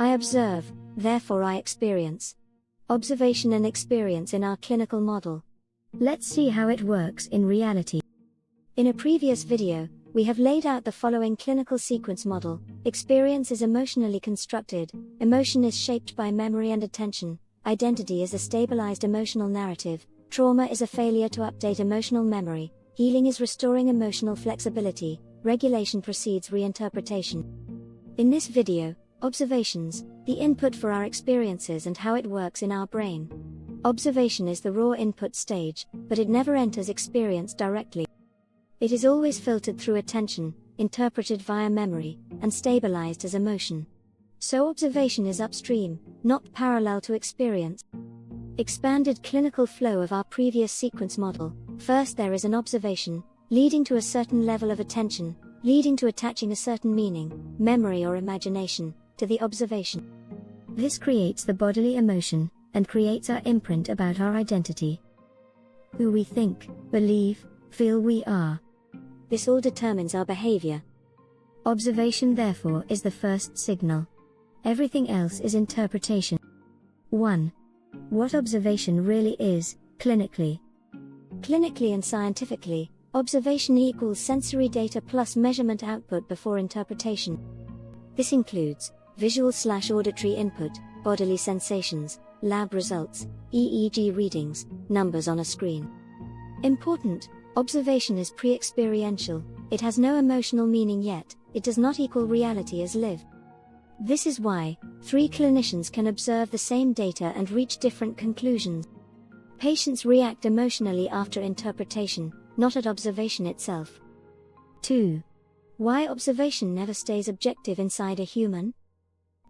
I observe, therefore I experience. Observation and experience in our clinical model. Let's see how it works in reality. In a previous video, we have laid out the following clinical sequence model. Experience is emotionally constructed, emotion is shaped by memory and attention, identity is a stabilized emotional narrative, trauma is a failure to update emotional memory, healing is restoring emotional flexibility, regulation precedes reinterpretation. In this video, observations, the input for our experiences and how it works in our brain. Observation is the raw input stage, but it never enters experience directly. It is always filtered through attention, interpreted via memory, and stabilized as emotion. So observation is upstream, not parallel to experience. Expanded clinical flow of our previous sequence model. First there is an observation, leading to a certain level of attention, leading to attaching a certain meaning, memory or imagination, to the observation. This creates the bodily emotion, and creates our imprint about our identity. Who we think, believe, feel we are. This all determines our behavior. Observation therefore is the first signal. Everything else is interpretation. 1. What observation really is, clinically. Clinically and scientifically, observation equals sensory data plus measurement output before interpretation. This includes visual/auditory input, bodily sensations, lab results, EEG readings, numbers on a screen. Important, observation is pre-experiential, it has no emotional meaning yet, it does not equal reality as lived. This is why 3 clinicians can observe the same data and reach different conclusions. Patients react emotionally after interpretation, not at observation itself. 2. Why observation never stays objective inside a human?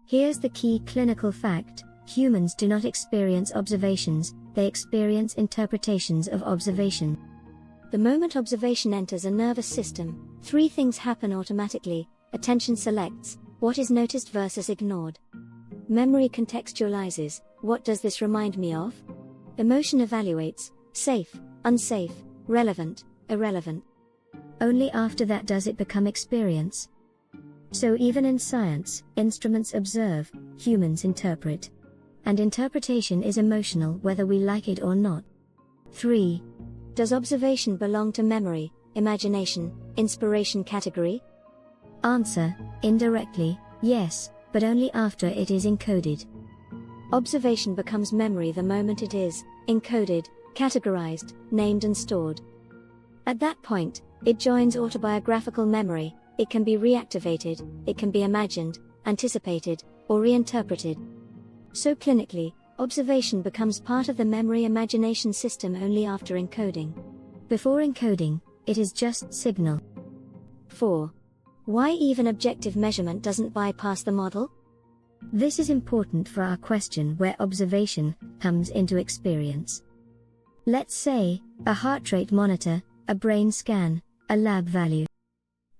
Here's the key clinical fact: humans do not experience observations, they experience interpretations of observation. The moment observation enters a nervous system, 3 things happen automatically. Attention selects what is noticed versus ignored. Memory contextualizes, what does this remind me of? Emotion evaluates, safe, unsafe, relevant, irrelevant. Only after that does it become experience. So even in science, instruments observe, humans interpret. And interpretation is emotional whether we like it or not. 3. Does observation belong to memory, imagination, inspiration category? Answer: indirectly, yes, but only after it is encoded. Observation becomes memory the moment it is encoded, categorized, named and stored. At that point, it joins autobiographical memory. It can be reactivated, it can be imagined, anticipated, or reinterpreted. So clinically, observation becomes part of the memory-imagination system only after encoding. Before encoding, it is just signal. 4. Why even objective measurement doesn't bypass the model? This is important for our question where observation comes into experience. Let's say, a heart rate monitor, a brain scan, a lab value.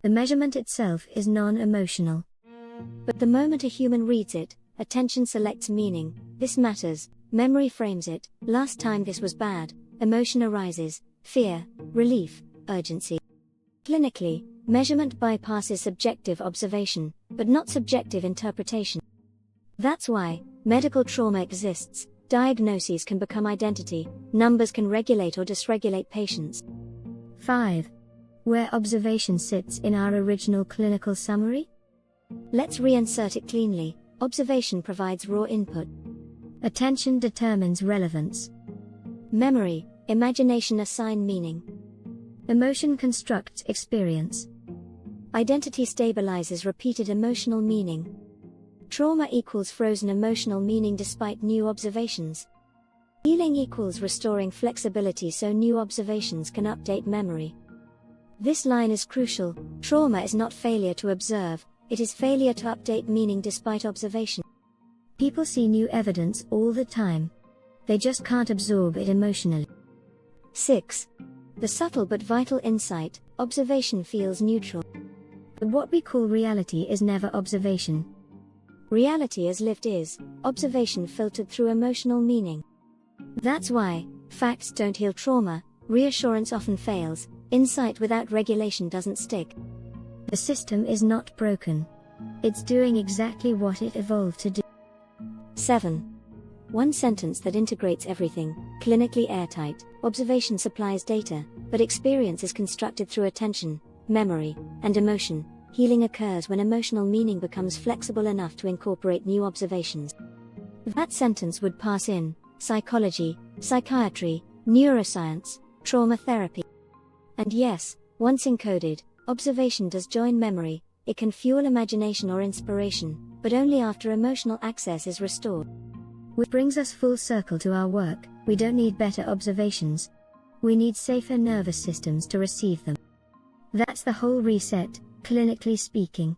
The measurement itself is non-emotional. But the moment a human reads it, attention selects meaning, this matters, memory frames it, last time this was bad, emotion arises, fear, relief, urgency. Clinically, measurement bypasses subjective observation, but not subjective interpretation. That's why medical trauma exists, diagnoses can become identity, numbers can regulate or dysregulate patients. 5. Where observation sits in our original clinical summary? Let's reinsert it cleanly. Observation provides raw input. Attention determines relevance. Memory, imagination assign meaning. Emotion constructs experience. Identity stabilizes repeated emotional meaning. Trauma equals frozen emotional meaning despite new observations. Healing equals restoring flexibility so new observations can update memory. This line is crucial: trauma is not failure to observe, it is failure to update meaning despite observation. People see new evidence all the time. They just can't absorb it emotionally. 6. The subtle but vital insight: observation feels neutral. But what we call reality is never observation. Reality as lived is observation filtered through emotional meaning. That's why facts don't heal trauma, reassurance often fails, insight without regulation doesn't stick. The system is not broken. It's doing exactly what it evolved to do. 7. One sentence that integrates everything, clinically airtight. Observation supplies data, but experience is constructed through attention, memory, and emotion. Healing occurs when emotional meaning becomes flexible enough to incorporate new observations. That sentence would pass in psychology, psychiatry, neuroscience, trauma therapy. And yes, once encoded, observation does join memory. It can fuel imagination or inspiration, but only after emotional access is restored. Which brings us full circle to our work. We don't need better observations. We need safer nervous systems to receive them. That's the whole reset, clinically speaking.